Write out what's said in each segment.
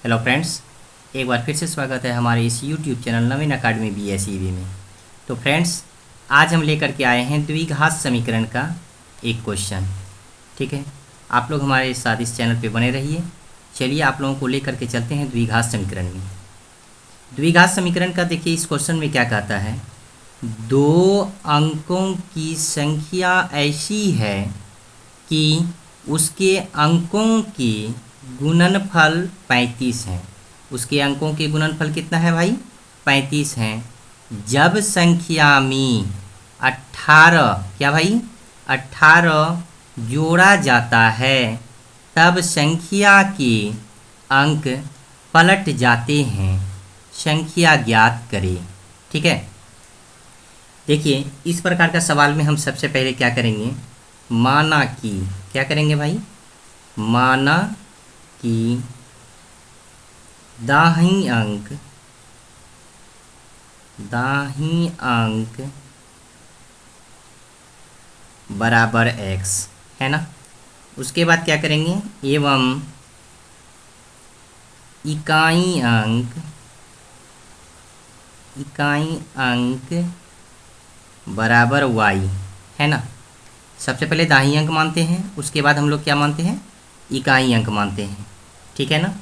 Hello friends, एक बार फिर से स्वागत है हमारे इस यूट्यूब चैनल नवीन अकाडमी BSEB में। तो फ्रेंड्स, आज हम लेकर के आए हैं द्विघात समीकरण का एक क्वेश्चन। ठीक है, आप लोग हमारे साथ इस चैनल पे बने रहिए। चलिए आप लोगों को लेकर के चलते हैं द्विघात समीकरण में। द्विघात समीकरण का देखिए इस क्वेश्चन में क्या कहता है, दो अंकों की संख्या ऐसी है कि उसके अंकों के गुणनफल 35 हैं। उसके अंकों के गुणनफल कितना है भाई? 35 हैं। जब संख्या में 18 क्या भाई 18 जोड़ा जाता है तब संख्या के अंक पलट जाते हैं। संख्या ज्ञात करें। ठीक है, देखिए इस प्रकार का सवाल में हम सबसे पहले क्या करेंगे, माना कि क्या करेंगे भाई, माना कि दाहिनी अंक बराबर x है ना। उसके बाद क्या करेंगे, एवं इकाई अंक बराबर y है ना। सबसे पहले दाहिनी अंक मानते हैं, उसके बाद हम लोग क्या मानते हैं, इकाई अंक मानते हैं। ठीक है ना।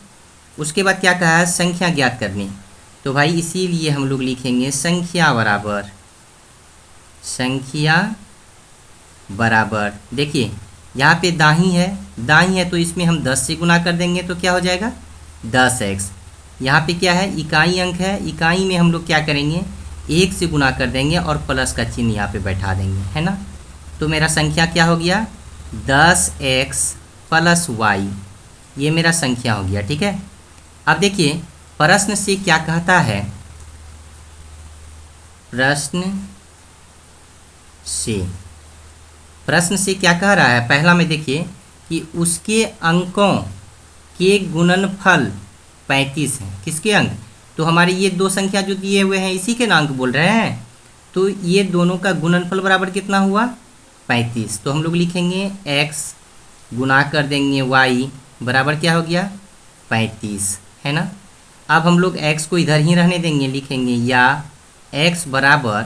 उसके बाद क्या कहा है, संख्या ज्ञात करनी। तो भाई इसीलिए हम लोग लिखेंगे संख्या बराबर देखिए यहाँ पे दाही है तो इसमें हम 10 से गुना कर देंगे तो क्या हो जाएगा 10x। यहाँ पे क्या है, इकाई अंक है, इकाई में हम लोग क्या करेंगे 1 से गुना कर देंगे और प्लस का चिन्ह यहाँ पे बैठा देंगे है ना। तो मेरा संख्या क्या हो गया 10x प्लस y, ये मेरा संख्या हो गया। ठीक है, अब देखिए प्रश्न से क्या कहता है, प्रश्न से क्या कह रहा है, पहला में देखिए कि उसके अंकों के गुणनफल 35 हैं। किसके अंक, तो हमारे ये दो संख्या जो दिए हुए हैं इसी के अंक बोल रहे हैं। तो ये दोनों का गुणनफल बराबर कितना हुआ 35। तो हम लोग लिखेंगे x गुना कर देंगे y बराबर क्या हो गया 35 है ना। अब हम लोग x को इधर ही रहने देंगे, लिखेंगे या x बराबर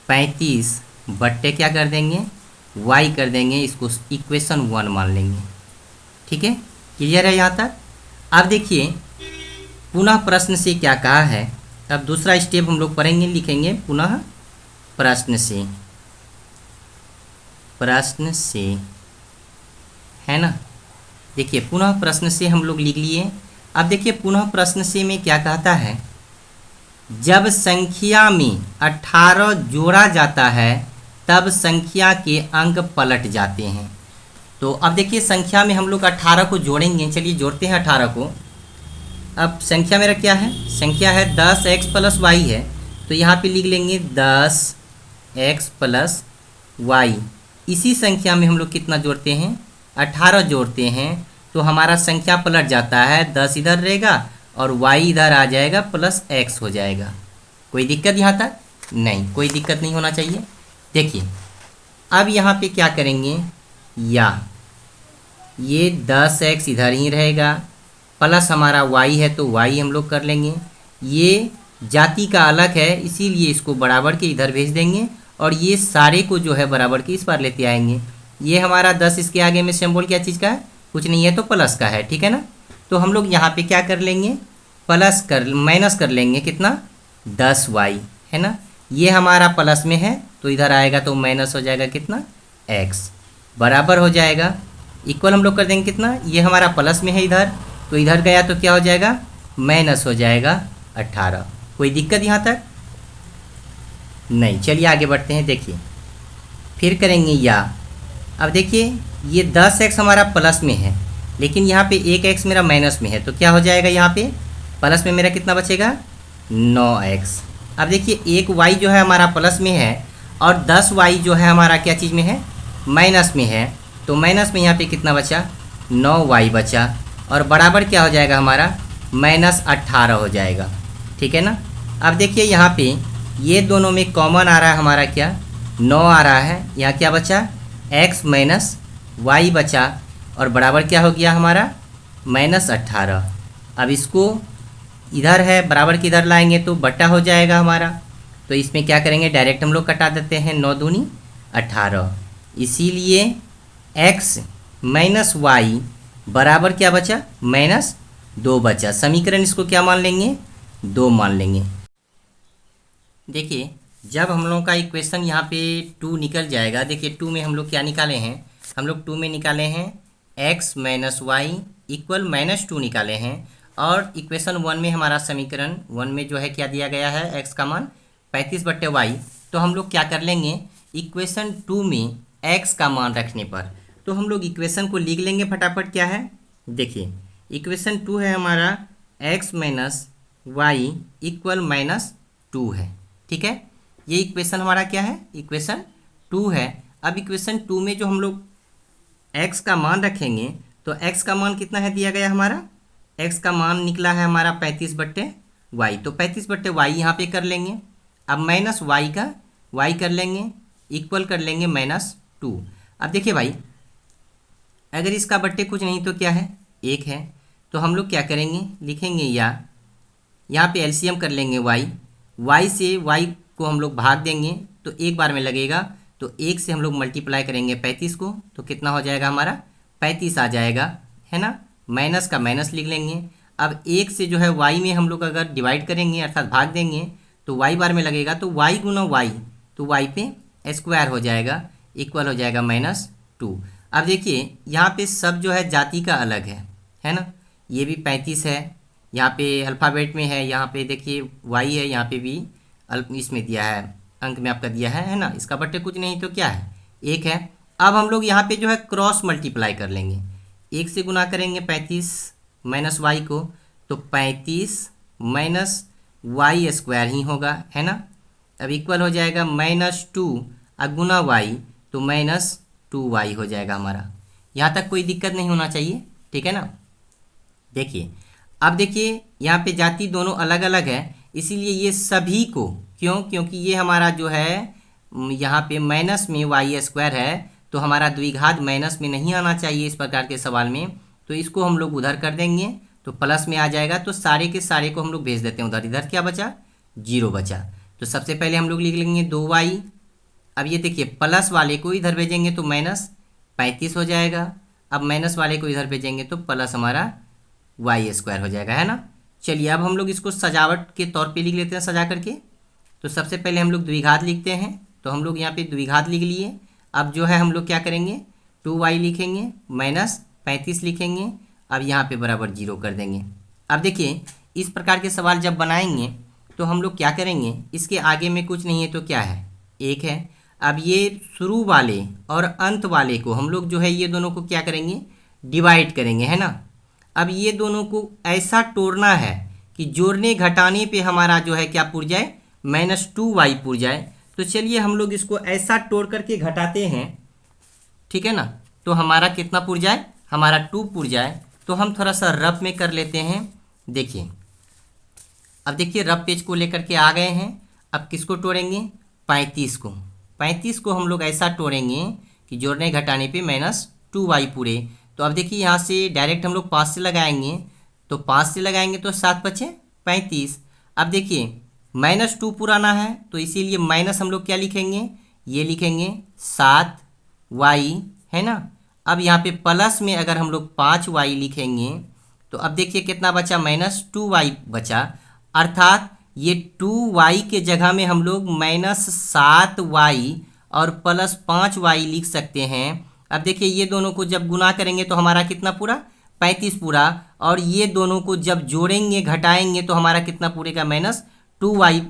35 बट्टे क्या कर देंगे y कर देंगे, इसको इक्वेशन 1 मान लेंगे। ठीक है, क्लियर है यहाँ तक। अब देखिए पुनः प्रश्न से क्या कहा है, अब दूसरा स्टेप हम लोग पढ़ेंगे, लिखेंगे पुनः प्रश्न से है ना। देखिए पुनः प्रश्न से हम लोग लिख लिए। अब देखिए पुनः प्रश्न से में क्या कहता है, जब संख्या में 18 जोड़ा जाता है तब संख्या के अंक पलट जाते हैं। तो अब देखिए संख्या में हम लोग 18 को जोड़ेंगे, चलिए जोड़ते हैं 18 को। अब संख्या मेरा क्या है, संख्या है 10x प्लस y है, तो यहाँ पे लिख लेंगे 10x प्लस y। इसी संख्या में हम लोग कितना जोड़ते हैं 18 जोड़ते हैं, तो हमारा संख्या पलट जाता है, 10 इधर रहेगा और y इधर आ जाएगा प्लस x हो जाएगा। कोई दिक्कत यहाँ तक नहीं, कोई दिक्कत नहीं होना चाहिए। देखिए अब यहाँ पे क्या करेंगे, या ये 10x इधर ही रहेगा प्लस हमारा y है तो y हम लोग कर लेंगे। ये जाति का अलग है इसीलिए इसको बराबर के इधर भेज देंगे और ये सारे को जो है बराबर के इस पार लेते आएंगे। ये हमारा 10 इसके आगे में सिंबल क्या चीज़ का है, कुछ नहीं है तो प्लस का है। ठीक है ना। तो हम लोग यहाँ पे क्या कर लेंगे, माइनस कर लेंगे कितना 10y है ना। ये हमारा प्लस में है तो इधर आएगा तो माइनस हो जाएगा कितना x बराबर हो जाएगा, इक्वल हम लोग कर देंगे कितना, ये हमारा प्लस में है इधर तो इधर गया तो क्या हो जाएगा माइनस हो जाएगा 18। कोई दिक्कत यहाँ तक नहीं। चलिए आगे बढ़ते हैं। देखिए फिर करेंगे या, अब देखिए ये 10x हमारा प्लस में है लेकिन यहाँ पे 1x मेरा माइनस में है, तो क्या हो जाएगा यहाँ पे प्लस में मेरा कितना बचेगा 9x। अब देखिए एक y जो है हमारा प्लस में है और 10y जो है हमारा क्या चीज़ में है माइनस में है, तो माइनस में यहाँ पे कितना बचा 9y बचा और बराबर क्या हो जाएगा हमारा -18 हो जाएगा। ठीक है ना। अब देखिए यहाँ पे ये दोनों में कॉमन आ रहा है हमारा क्या 9 आ रहा है, यहाँ क्या बचा x माइनस y बचा और बराबर क्या हो गया हमारा -18। अब इसको इधर है बराबर के इधर लाएंगे तो बट्टा हो जाएगा हमारा। तो इसमें क्या करेंगे, डायरेक्ट हम लोग कटा देते हैं, 9 दूनी 18। इसीलिए x माइनस वाई बराबर क्या बचा, -2 बचा। समीकरण इसको क्या मान लेंगे, 2 मान लेंगे। देखिए जब हम लोगों का इक्वेशन यहाँ पे 2 निकल जाएगा, देखिए 2 में हम लोग क्या निकाले हैं, हम लोग 2 में निकाले हैं x माइनस वाई इक्वल -2 निकाले हैं। और इक्वेशन 1 में हमारा समीकरण 1 में जो है क्या दिया गया है, x का मान 35/y। तो हम लोग क्या कर लेंगे, इक्वेशन 2 में x का मान रखने पर तो हम लोग इक्वेशन को लिख लेंगे फटाफट। क्या है, देखिए इक्वेशन 2 है हमारा x माइनस वाई इक्वल -2 है। ठीक है, ये इक्वेशन हमारा क्या है, इक्वेशन 2 है। अब इक्वेशन 2 में जो हम लोग x का मान रखेंगे तो x का मान कितना है दिया गया हमारा, x का मान निकला है हमारा 35/y। तो 35/y यहाँ पे कर लेंगे। अब माइनस वाई का y कर लेंगे, इक्वल कर लेंगे -2। अब देखिए भाई, अगर इसका बट्टे कुछ नहीं तो क्या है, 1 है। तो हम लोग क्या करेंगे, लिखेंगे या यहाँ पे एलसीएम कर लेंगे y से y को हम लोग भाग देंगे तो एक बार में लगेगा। तो 1 से हम लोग मल्टीप्लाई करेंगे 35 को तो कितना हो जाएगा हमारा, 35 आ जाएगा, है ना। माइनस का माइनस लिख लेंगे। अब 1 से जो है y में हम लोग अगर डिवाइड करेंगे अर्थात भाग देंगे तो y बार में लगेगा, तो y गुना y, तो y पे स्क्वायर हो जाएगा, इक्वल हो जाएगा -2। अब देखिए यहाँ पे सब जो है जाति का अलग है ना। ये भी 35 है, यहाँ पे अल्फ़ाबेट में है, यहाँ पे देखिए y है, यहाँ पे भी इसमें दिया है, अंक में आपका दिया है ना। इसका बट्टे कुछ नहीं तो क्या है, 1 है। अब हम लोग यहाँ पे जो है क्रॉस मल्टीप्लाई कर लेंगे, 1 से गुना करेंगे 35 माइनस वाई को, तो 35 माइनस वाई स्क्वायर ही होगा, है ना। अब इक्वल हो जाएगा -2 और गुना वाई तो -2y हो जाएगा हमारा। यहाँ तक कोई दिक्कत नहीं होना चाहिए, ठीक है ना। देखिए अब देखिए यहाँ पे जाति दोनों अलग अलग है, इसीलिए ये सभी को, क्योंकि ये हमारा जो है यहाँ पे माइनस में वाई स्क्वायर है तो हमारा द्विघात माइनस में नहीं आना चाहिए इस प्रकार के सवाल में। तो इसको हम लोग उधर कर देंगे तो प्लस में आ जाएगा। तो सारे के सारे को हम लोग भेज देते हैं उधर, इधर क्या बचा, 0 बचा। तो सबसे पहले हम लोग लिख लेंगे 2y। अब ये देखिए प्लस वाले को इधर भेजेंगे तो -35 हो जाएगा। अब माइनस वाले को इधर भेजेंगे तो प्लस हमारा वाई स्क्वायर हो जाएगा, है ना। चलिए अब हम लोग इसको सजावट के तौर पे लिख लेते हैं सजा करके। तो सबसे पहले हम लोग द्विघात लिखते हैं, तो हम लोग यहाँ पे द्विघात लिख लिए। अब जो है हम लोग क्या करेंगे, 2y लिखेंगे, -35 लिखेंगे, अब यहाँ पे बराबर 0 कर देंगे। अब देखिए इस प्रकार के सवाल जब बनाएंगे तो हम लोग क्या करेंगे, इसके आगे में कुछ नहीं है तो क्या है, 1 है। अब ये शुरू वाले और अंत वाले को हम लोग जो है ये दोनों को क्या करेंगे, डिवाइड करेंगे, है ना। अब ये दोनों को ऐसा तोड़ना है कि जोड़ने घटाने पे हमारा जो है क्या पुर जाए, -2y पुर जाए। तो चलिए हम लोग इसको ऐसा तोड़ करके घटाते हैं, ठीक है ना। तो हमारा कितना पुर जाए, हमारा 2 पुर जाए। तो हम थोड़ा सा रफ में कर लेते हैं। देखिए अब देखिए रफ पेज को लेकर के आ गए हैं। अब किसको तोड़ेंगे, 35 को। 35 को हम लोग ऐसा तोड़ेंगे कि जोड़ने घटाने पे -2y पूरे। तो अब देखिए यहाँ से डायरेक्ट हम लोग 5 से लगाएंगे, तो 5 से लगाएंगे तो 7 बचे 35। अब देखिए -2 पुराना है तो इसीलिए माइनस हम लोग क्या लिखेंगे, ये लिखेंगे 7y, है ना। अब यहाँ पे प्लस में अगर हम लोग 5y लिखेंगे तो अब देखिए कितना बचा, -2y बचा। अर्थात ये 2y के जगह में हम लोग -7y और +5y लिख सकते हैं। अब देखिए ये दोनों को जब गुना करेंगे तो हमारा कितना पूरा, 35 पूरा। और ये दोनों को जब जोड़ेंगे घटाएंगे तो हमारा कितना पूरेगा, -2y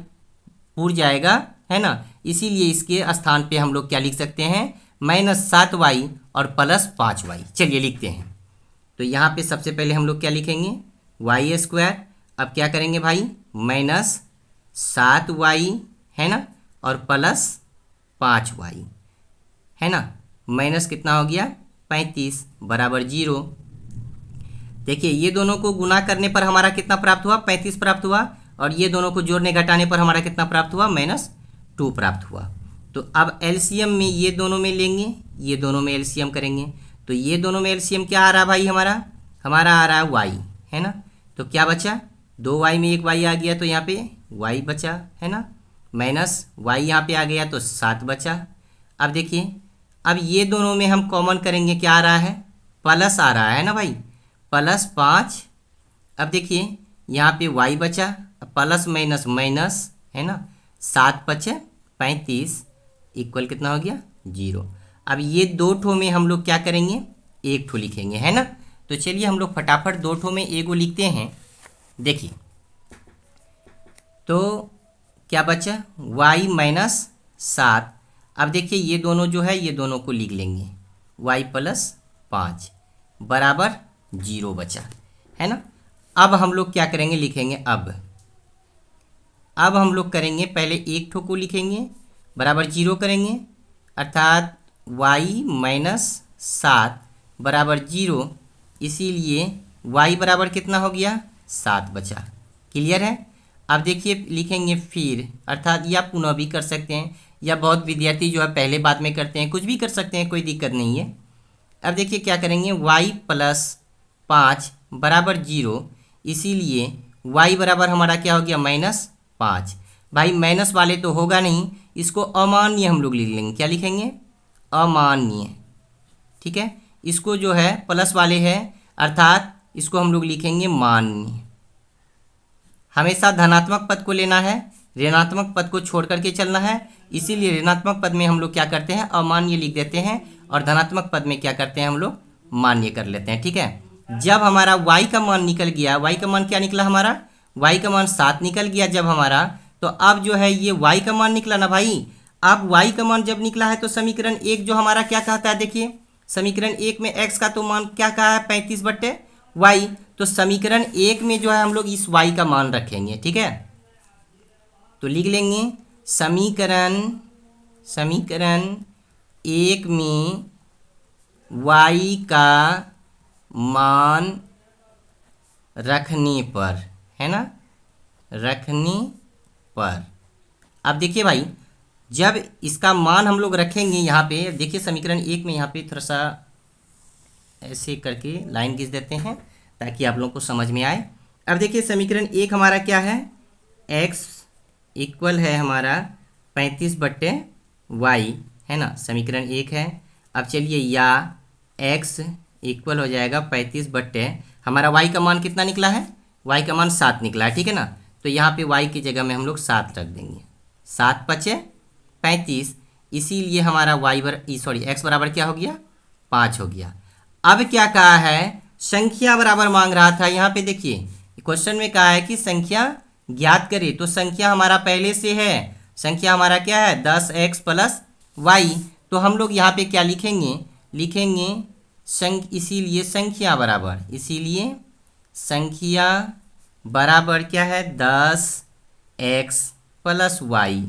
पूर जाएगा, है ना। इसीलिए इसके स्थान पे हम लोग क्या लिख सकते हैं, -7y और +5y। चलिए लिखते हैं। तो यहाँ पे सबसे पहले हम लोग क्या लिखेंगे, y²। अब क्या करेंगे भाई, -7y, है ना, और +5y, है ना। माइनस कितना हो गया, 35 बराबर 0। देखिए ये दोनों को गुना करने पर हमारा कितना प्राप्त हुआ, 35 प्राप्त हुआ। और ये दोनों को जोड़ने घटाने पर हमारा कितना प्राप्त हुआ, -2 प्राप्त हुआ। तो अब एलसीएम में ये दोनों में लेंगे, ये दोनों में एलसीएम करेंगे। तो ये दोनों में एलसीएम क्या आ रहा भाई, हमारा आ रहा है y, है ना। तो क्या बचा, 2y में एक y आ गया तो यहाँ पे y बचा, है ना, माइनस y यहाँ पे आ गया तो 7 बचा। अब देखिए, अब ये दोनों में हम कॉमन करेंगे, क्या आ रहा है, प्लस आ रहा है ना भाई, +5। अब देखिए यहाँ पे y बचा, प्लस माइनस माइनस, है ना, 7 बचे 35 इक्वल कितना हो गया, 0। अब ये दो ठो में हम लोग क्या करेंगे, एक ठो लिखेंगे, है ना। तो चलिए हम लोग फटाफट दो ठो में एगो लिखते हैं। देखिए तो क्या बचा, y -7। अब देखिए ये दोनों जो है ये दोनों को लिख लेंगे, y + 5 बराबर 0 बचा, है ना। अब हम लोग क्या करेंगे, लिखेंगे अब हम लोग करेंगे, पहले एक ठो को लिखेंगे बराबर 0 करेंगे, अर्थात y -7 बराबर 0, इसीलिए y बराबर कितना हो गया, 7 बचा। क्लियर है। अब देखिए लिखेंगे फिर, अर्थात या पुनः भी कर सकते हैं, या बहुत विद्यार्थी जो है पहले बाद में करते हैं, कुछ भी कर सकते हैं, कोई दिक्कत नहीं है। अब देखिए क्या करेंगे, y + 5 बराबर 0, इसीलिए y बराबर हमारा क्या हो गया, -5। भाई माइनस वाले तो होगा नहीं, इसको अमान्य हम लोग लिख लेंगे, क्या लिखेंगे, अमान्य। ठीक है, इसको जो है प्लस वाले है, अर्थात इसको हम लोग लिखेंगे मान्य। हमेशा धनात्मक पद को लेना है, ऋणात्मक पद को छोड़ करके चलना है, इसीलिए ऋणात्मक पद में हम लोग क्या करते हैं, अमान्य लिख देते हैं, और धनात्मक पद में क्या करते हैं, हम लोग मान्य कर लेते हैं। ठीक है, जब हमारा y का मान निकल गया, y का मान क्या निकला हमारा, y का मान 7 निकल गया जब हमारा, तो अब जो है ये y का मान निकला ना भाई। अब y का मान जब निकला है तो समीकरण 1 जो हमारा क्या कहता है, देखिए समीकरण 1 में x का तो मान क्या कहा है, 35/y। तो समीकरण 1 में जो है हम लोग इस y का मान रखेंगे। ठीक है, तो लिख लेंगे समीकरण 1 में y का मान रखने पर, है ना, रखने पर। अब देखिए भाई, जब इसका मान हम लोग रखेंगे यहाँ पे, देखिए समीकरण 1 में यहाँ पे थोड़ा सा ऐसे करके लाइन खींच देते हैं ताकि आप लोगों को समझ में आए। अब देखिए समीकरण 1 हमारा क्या है, x इक्वल है हमारा 35/y, है ना, समीकरण 1 है। अब चलिए या x इक्वल हो जाएगा 35 हमारा y का मान कितना निकला है, y का मान 7 निकला है। ठीक है ना, तो यहाँ पे y की जगह में हम लोग 7 रख देंगे, 7 × 35, इसीलिए हमारा x बराबर क्या हो गया, 5 हो गया। अब क्या कहा है, संख्या बराबर मांग रहा था। यहाँ पे देखिए क्वेश्चन में कहा है कि संख्या ज्ञात करे, तो संख्या हमारा पहले से है, संख्या हमारा क्या है, 10x + y। तो हम लोग यहाँ पे क्या लिखेंगे, इसीलिए संख्या बराबर क्या है, 10x + y।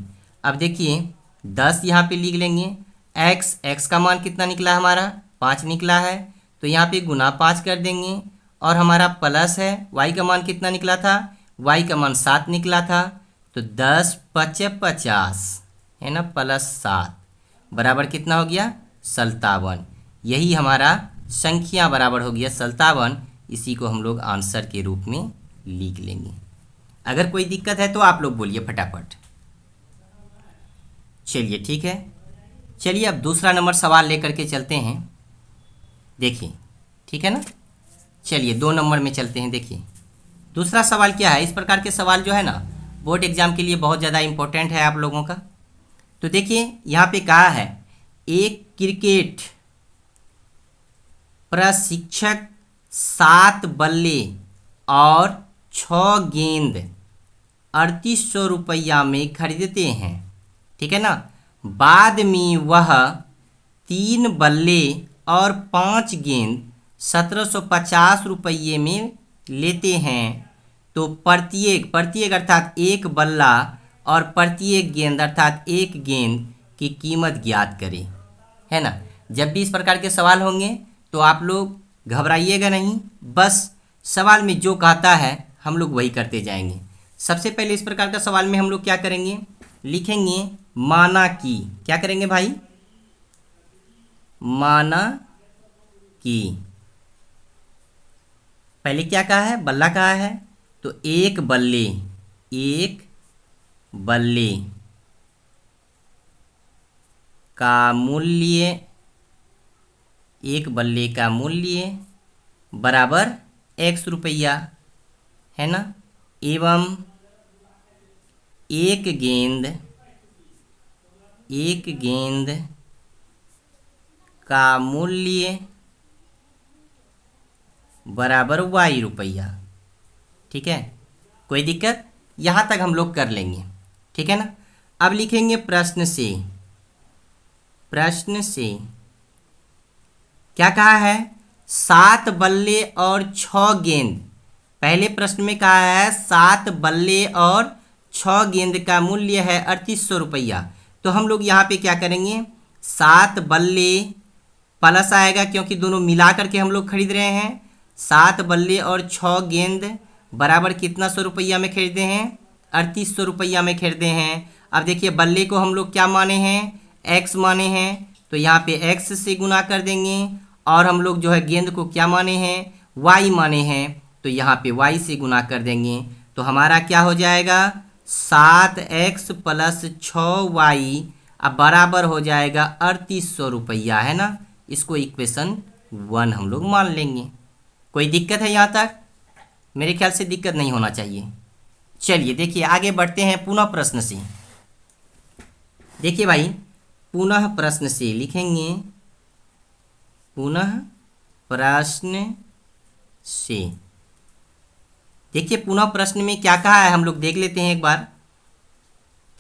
अब देखिए 10 यहाँ पे लिख लेंगे, x का मान कितना निकला हमारा, 5 निकला है, तो यहाँ पे गुना 5 कर देंगे, और हमारा प्लस है, y का मान कितना निकला था, y का मान 7 निकला था, तो 10 × 5 = 50, है ना, +7 बराबर कितना हो गया, 57। यही हमारा संख्या बराबर हो गया 57। इसी को हम लोग आंसर के रूप में लिख लेंगे। अगर कोई दिक्कत है तो आप लोग बोलिए फटाफट। चलिए ठीक है, चलिए अब दूसरा नंबर सवाल लेकर के चलते हैं। देखिए ठीक है ना, चलिए 2 नंबर में चलते हैं। देखिए दूसरा सवाल क्या है, इस प्रकार के सवाल जो है ना बोर्ड एग्जाम के लिए बहुत ज़्यादा इम्पोर्टेंट है आप लोगों का। तो देखिए यहाँ पे कहा है, एक क्रिकेट प्रशिक्षक 7 बल्ले और 6 गेंद 3800 रुपया में खरीदते हैं। ठीक है ना, बाद में वह 3 बल्ले और 5 गेंद 1750 रुपये में लेते हैं, तो प्रत्येक अर्थात एक बल्ला और प्रत्येक गेंद अर्थात एक गेंद की कीमत ज्ञात करें। है ना, जब भी इस प्रकार के सवाल होंगे तो आप लोग घबराइएगा नहीं, बस सवाल में जो कहता है हम लोग वही करते जाएंगे। सबसे पहले इस प्रकार का सवाल में हम लोग क्या करेंगे, लिखेंगे माना कि, क्या करेंगे भाई, माना कि पहले क्या कहा है, बल्ला कहा है, तो एक बल्ले का मूल्य, एक बल्ले का मूल्य बराबर x रुपया, है ना, एवं एक गेंद का मूल्य बराबर y रुपया। ठीक है, कोई दिक्कत, यहाँ तक हम लोग कर लेंगे। ठीक है ना। अब लिखेंगे प्रश्न से क्या कहा है, 7 बल्ले और 6 गेंद। पहले प्रश्न में कहा है 7 बल्ले और 6 गेंद का मूल्य है 3800 रुपया। तो हम लोग यहाँ पे क्या करेंगे, 7 बल्ले प्लस आएगा क्योंकि दोनों मिला करके हम लोग खरीद रहे हैं। 7 बल्ले और 6 गेंद बराबर कितना 100 रुपया में खरीदे हैं, 3800 रुपया में खरीदे हैं। अब देखिए बल्ले को हम लोग क्या माने हैं, x माने हैं, तो यहाँ पे x से गुना कर देंगे। और हम लोग जो है गेंद को क्या माने हैं, y माने हैं, तो यहाँ पे y से गुना कर देंगे। तो हमारा क्या हो जाएगा, 7x प्लस 6y अब बराबर हो जाएगा 3800 रुपया, है ना। इसको इक्वेशन 1 हम लोग मान लेंगे। कोई दिक्कत है यहाँ तक? मेरे ख्याल से दिक्कत नहीं होना चाहिए। चलिए देखिए आगे बढ़ते हैं पुनः प्रश्न से। देखिए भाई, पुनः प्रश्न से लिखेंगे, पुनः प्रश्न से। देखिए पुनः प्रश्न में क्या कहा है हम लोग देख लेते हैं एक बार।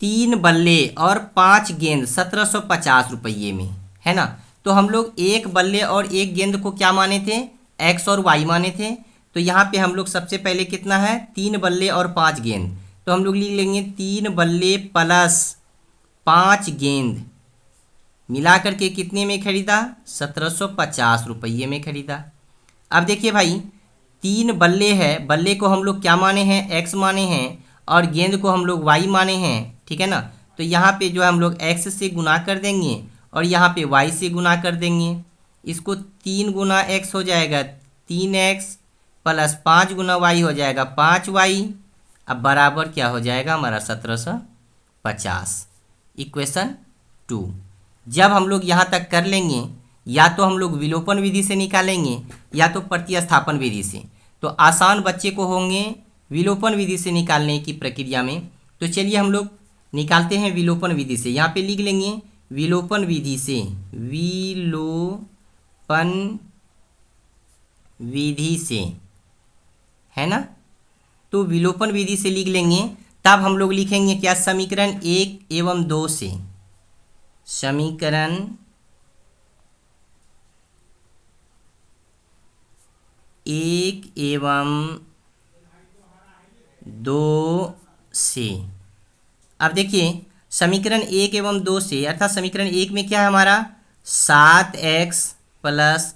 3 बल्ले और 5 गेंद 1750 रुपये में, है ना। तो हम लोग एक बल्ले और एक गेंद को क्या माने थे, x और y माने थे। तो यहाँ पे हम लोग सबसे पहले कितना है, 3 बल्ले और 5 गेंद। तो हम लोग लिख लेंगे 3 बल्ले प्लस 5 गेंद मिला करके कितने में खरीदा, 1750 रुपये में खरीदा। अब देखिए भाई, 3 बल्ले है, बल्ले को हम लोग क्या माने हैं, x माने हैं, और गेंद को हम लोग y माने हैं। ठीक है ना। तो यहाँ पे जो है हम लोग x से गुना कर देंगे और यहाँ पे y से गुना कर देंगे। इसको 3 गुना x हो जाएगा 3x प्लस 5 गुना y हो जाएगा 5y। अब बराबर क्या हो जाएगा हमारा 1750। इक्वेशन 2। जब हम लोग यहाँ तक कर लेंगे, या तो हम लोग विलोपन विधि से निकालेंगे या तो प्रतिस्थापन विधि से। तो आसान बच्चे को होंगे विलोपन विधि से निकालने की प्रक्रिया में। तो चलिए हम लोग निकालते हैं विलोपन विधि से। यहाँ पे लिख लेंगे विलोपन विधि से, विलोपन विधि से, है ना। तो विलोपन विधि से लिख लेंगे, तब हम लोग लिखेंगे क्या, समीकरण 1 एवं 2 से। समीकरण 1 एवं 2 से। अब देखिए समीकरण 1 एवं 2 से, अर्थात समीकरण 1 में क्या है हमारा, 7x प्लस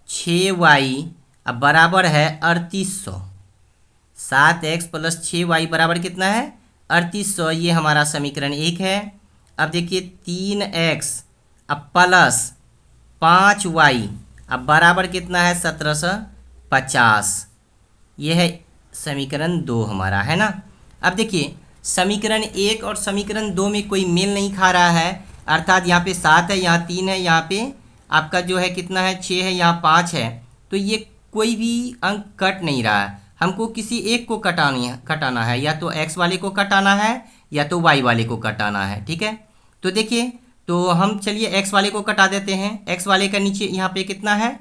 6y अब बराबर है 3800। 7x प्लस 6y बराबर कितना है, 3800। ये हमारा समीकरण 1 है। अब देखिए 3x अब प्लस 5y अब बराबर कितना है, 1750। ये है समीकरण 2 हमारा, है ना। अब देखिए समीकरण 1 और समीकरण 2 में कोई मेल नहीं खा रहा है, अर्थात यहाँ पे 7 है, यहाँ 3 है, यहाँ पे आपका जो है कितना है, 6 है, यहाँ 5 है। तो ये कोई भी अंक कट नहीं रहा है। हमको किसी एक को कटाना है, या तो x वाले को कटाना है या तो y वाले को कटाना है। ठीक है, तो देखिए, तो हम चलिए x वाले को कटा देते हैं। x वाले का नीचे यहाँ पे कितना है,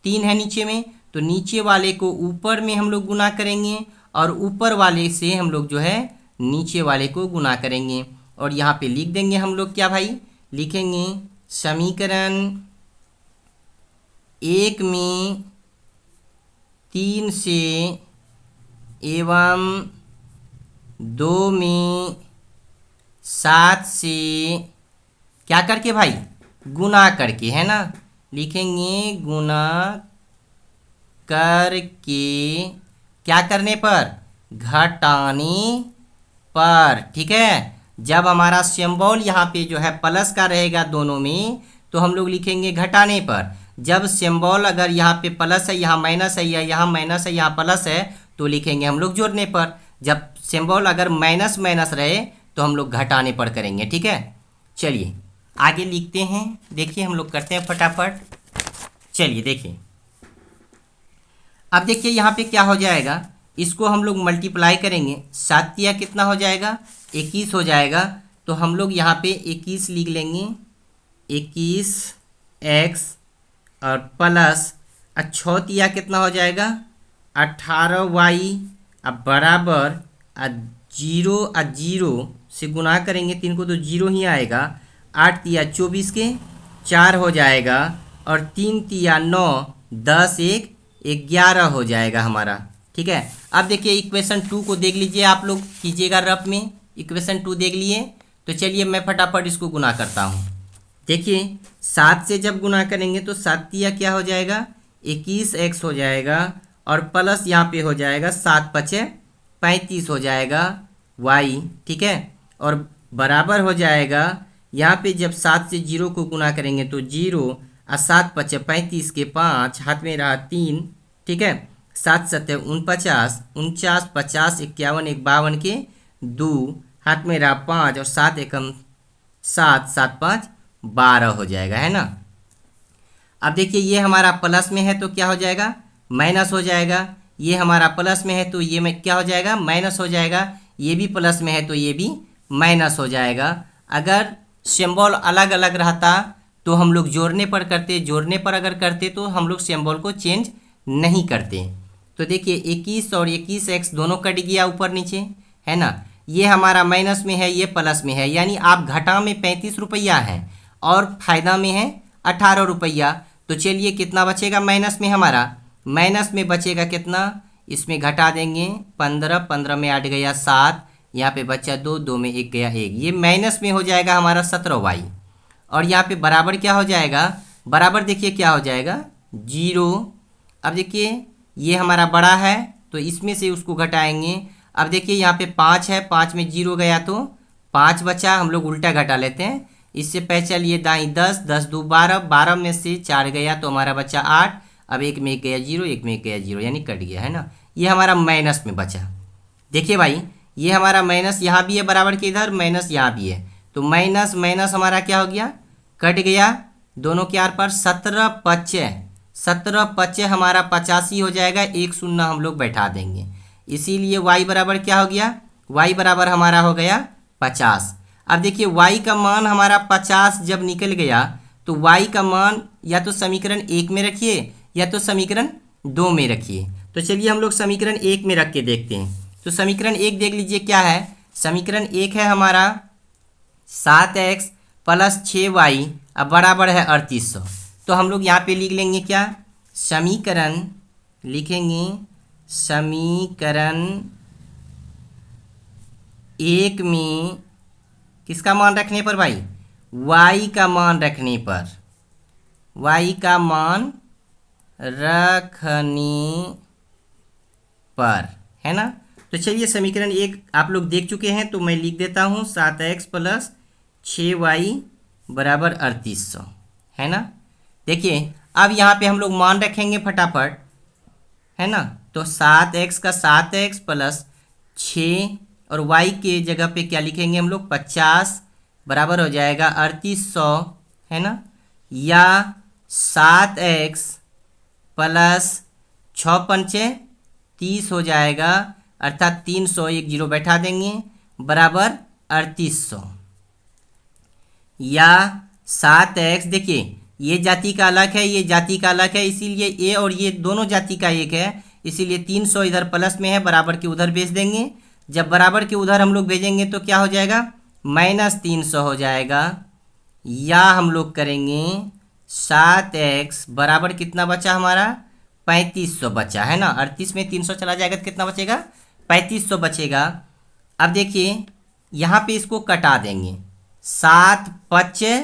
3 है नीचे में, तो नीचे वाले को ऊपर में हम लोग गुना करेंगे और ऊपर वाले से हम लोग जो है नीचे वाले को गुना करेंगे। और यहाँ पे लिख देंगे हम लोग क्या भाई, लिखेंगे समीकरण 1 में 3 से एवं 2 में 7 से क्या करके भाई, गुना करके, है ना। लिखेंगे गुना करके, क्या करने पर, घटाने पर। ठीक है, जब हमारा सिंबल यहाँ पे जो है प्लस का रहेगा दोनों में, तो हम लोग लिखेंगे घटाने पर। जब सिंबल अगर यहाँ पे प्लस है, यहाँ माइनस है, या यहाँ माइनस है, यहाँ प्लस है, तो लिखेंगे हम लोग जोड़ने पर। जब सिंबल अगर माइनस माइनस रहे तो हम लोग घटाने पर करेंगे। ठीक है, चलिए आगे लिखते हैं। देखिए हम लोग करते हैं फटाफट। चलिए देखिए, अब देखिए यहाँ पे क्या हो जाएगा, इसको हम लोग मल्टीप्लाई करेंगे। 7 तिया कितना हो जाएगा, 21 हो जाएगा। तो हम लोग यहाँ पे 21 लिख लेंगे, 21x और प्लस 6 तिया कितना हो जाएगा, 18y। अब बराबर 0 और 0 से गुना करेंगे 3 को तो 0 ही आएगा। 8 तिया 24 के 4 हो जाएगा, और 3 तिया 9, 10 1 11 हो जाएगा हमारा। ठीक है, अब देखिए इक्वेशन 2 को देख लीजिए, आप लोग कीजिएगा रफ में। इक्वेशन 2 देख लिए, तो चलिए मैं फटाफट इसको गुना करता हूँ। देखिए 7 से जब गुना करेंगे तो 7 तिया क्या हो जाएगा, 21x हो जाएगा, और प्लस यहाँ पे हो जाएगा 7 पचे 35 हो जाएगा y। ठीक है, और बराबर हो जाएगा यहाँ पे जब 7 से 0 को गुना करेंगे तो 0, और 7 पचे 35 के 5, हाथ में रहा 3। ठीक है, 7 सत्ते 49, 49 50 51 52 के 2, हाथ में रहा 5, और 7 एकम 7, 7 5 12 हो जाएगा, है ना। अब देखिए ये हमारा प्लस में है तो क्या हो जाएगा, माइनस हो जाएगा। ये हमारा प्लस में है तो ये में क्या हो जाएगा, माइनस हो जाएगा। ये भी प्लस में है तो ये भी माइनस हो जाएगा। अगर सिंबल अलग अलग रहता तो हम लोग जोड़ने पर करते, जोड़ने पर अगर करते तो हम लोग सिंबल को चेंज नहीं करते। तो देखिए 21 और 21x दोनों कट गया ऊपर नीचे, है ना। ये हमारा माइनस में है, ये प्लस में है, यानी आप घटा में 35 रुपया है और फायदा में है 18 रुपया। तो चलिए कितना बचेगा माइनस में, हमारा माइनस में बचेगा कितना, इसमें घटा देंगे 15, 15 में 8 गया 7, यहाँ पे बचा 2, 2 में 1 गया 1, ये माइनस में हो जाएगा हमारा 17y। और यहाँ पे बराबर क्या हो जाएगा, बराबर देखिए क्या हो जाएगा 0। अब देखिए ये हमारा बड़ा है तो इसमें से उसको घटाएंगे। अब देखिए यहाँ पे 5 है, 5 में 0 गया तो 5 बचा, हम लोग उल्टा घटा लेते हैं। इससे पहले चलिए दाई 10, 10 2 12, 12 में से 4 गया तो हमारा बचा 8। अब एक में 1 गया 0, एक में 1 गया 0, यानी कट गया, है ना। ये हमारा माइनस में बचा। देखिए भाई ये हमारा माइनस यहाँ भी है बराबर के इधर, माइनस यहाँ भी है, तो माइनस माइनस हमारा क्या हो गया, कट गया दोनों के आर पर। 17 पच्चे हमारा 85 हो जाएगा, 1 शून्य हम लोग बैठा देंगे। इसीलिए y बराबर क्या हो गया, y बराबर हमारा हो गया 50। अब देखिए y का मान हमारा 50 जब निकल गया तो y का मान या तो समीकरण 1 में रखिए या तो समीकरण 2 में रखिए। तो चलिए हम लोग समीकरण 1 में रख के देखते हैं। तो समीकरण 1 देख लीजिए क्या है, समीकरण 1 है हमारा 7x प्लस 6y अब बराबर है 3800। तो हम लोग यहाँ पे लिख लेंगे क्या, समीकरण लिखेंगे, समीकरण 1 में किसका मान रखने पर भाई, y का मान रखने पर, y का मान रखने पर, है ना। तो चलिए समीकरण 1 आप लोग देख चुके हैं तो मैं लिख देता हूँ 7x प्लस 6y बराबर 3800, है ना। देखिए अब यहाँ पे हम लोग मान रखेंगे फटाफट, है ना। तो 7x का 7x प्लस 6 और y के जगह पे क्या लिखेंगे हम लोग 50 बराबर हो जाएगा 3800, है ना। या 7x प्लस 6 पंचे 30 हो जाएगा, अर्थात 300, 1 0 बैठा देंगे बराबर 3800। या 7x, देखिए ये जाति का अलग है, ये जाति का अलग है, इसीलिए ये और ये दोनों जाति का एक है, इसीलिए 300 इधर प्लस में है, बराबर के उधर भेज देंगे। जब बराबर के उधर हम लोग भेजेंगे तो क्या हो जाएगा, -300 हो जाएगा। या हम लोग करेंगे 7x बराबर कितना बचा हमारा 3500 बचा, है ना। 38 में 300 चला जाएगा तो कितना बचेगा 3500 बचेगा। अब देखिए यहाँ पे इसको कटा देंगे, 7 पच्चे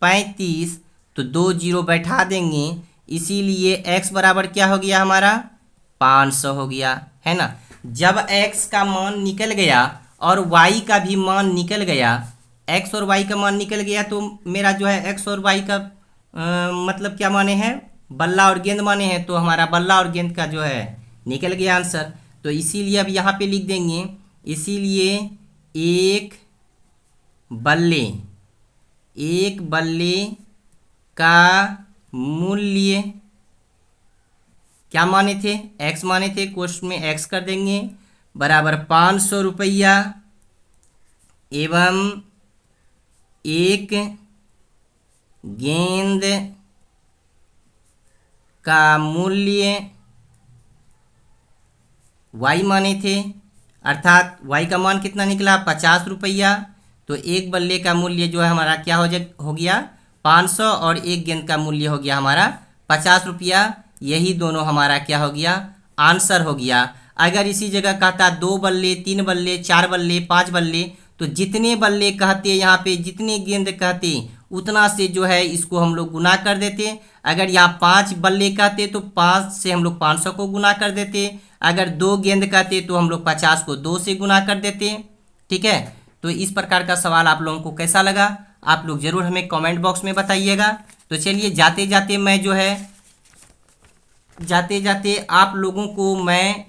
35 तो 2 0 बैठा देंगे, इसीलिए x बराबर क्या हो गया हमारा 500 हो गया, है ना। जब x का मान निकल गया और y का भी मान निकल गया, x और y का मान निकल गया तो मेरा जो है x और y का मतलब क्या माने हैं बल्ला और गेंद माने हैं, तो हमारा बल्ला और गेंद का जो है निकल गया आंसर। तो इसीलिए अब यहाँ पे लिख देंगे, इसीलिए एक बल्ले का मूल्य क्या माने थे, x माने थे, क्वेश्चन में x कर देंगे, बराबर 500 रुपया, एवं एक गेंद का मूल्य y माने थे, अर्थात y का मान कितना निकला 50 रुपया। तो एक बल्ले का मूल्य जो है हमारा क्या हो गया 500 और एक गेंद का मूल्य हो गया हमारा 50 रुपया। यही दोनों हमारा क्या हो गया आंसर हो गया। अगर इसी जगह कहता 2 बल्ले, 3 बल्ले, 4 बल्ले, 5 बल्ले, तो जितने बल्ले कहते यहाँ पे, जितने गेंद कहते उतना से जो है इसको हम लोग गुना कर देते। अगर यहाँ 5 बल्ले कहते तो 5 से हम लोग 500 को गुना कर देते। अगर 2 गेंद कहते तो हम लोग 50 को 2 से गुना कर देते। ठीक है, तो इस प्रकार का सवाल आप लोगों को कैसा लगा, आप लोग ज़रूर हमें कमेंट बॉक्स में बताइएगा। तो चलिए जाते जाते आप लोगों को मैं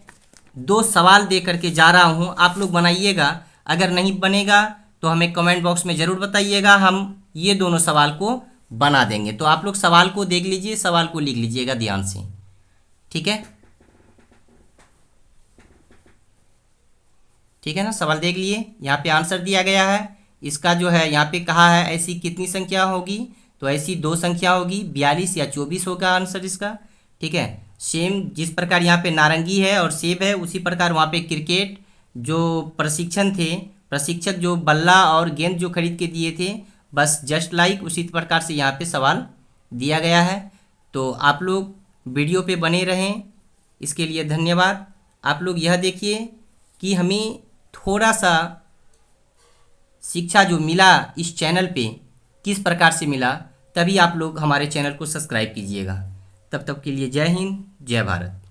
2 सवाल दे करके जा रहा हूं, आप लोग बनाइएगा। अगर नहीं बनेगा तो हमें कमेंट बॉक्स में ज़रूर बताइएगा, हम ये दोनों सवाल को बना देंगे। तो आप लोग सवाल को देख लीजिए, सवाल को लिख लीजिएगा ध्यान से। ठीक है ना, सवाल देख लिए, यहाँ पे आंसर दिया गया है। इसका जो है यहाँ पे कहा है ऐसी कितनी संख्या होगी, तो ऐसी 2 संख्या होगी, 42 या 24 होगा आंसर इसका। ठीक है, सेम जिस प्रकार यहाँ पे नारंगी है और सेब है, उसी प्रकार वहाँ पे क्रिकेट जो प्रशिक्षक जो बल्ला और गेंद जो खरीद के दिए थे, बस जस्ट लाइक उसी प्रकार से यहाँ पे सवाल दिया गया है। तो आप लोग वीडियो पे बने रहें, इसके लिए धन्यवाद। आप लोग यह देखिए कि हमें थोड़ा सा शिक्षा जो मिला इस चैनल पे किस प्रकार से मिला, तभी आप लोग हमारे चैनल को सब्सक्राइब कीजिएगा। तब तक के लिए जय हिंद, जय भारत।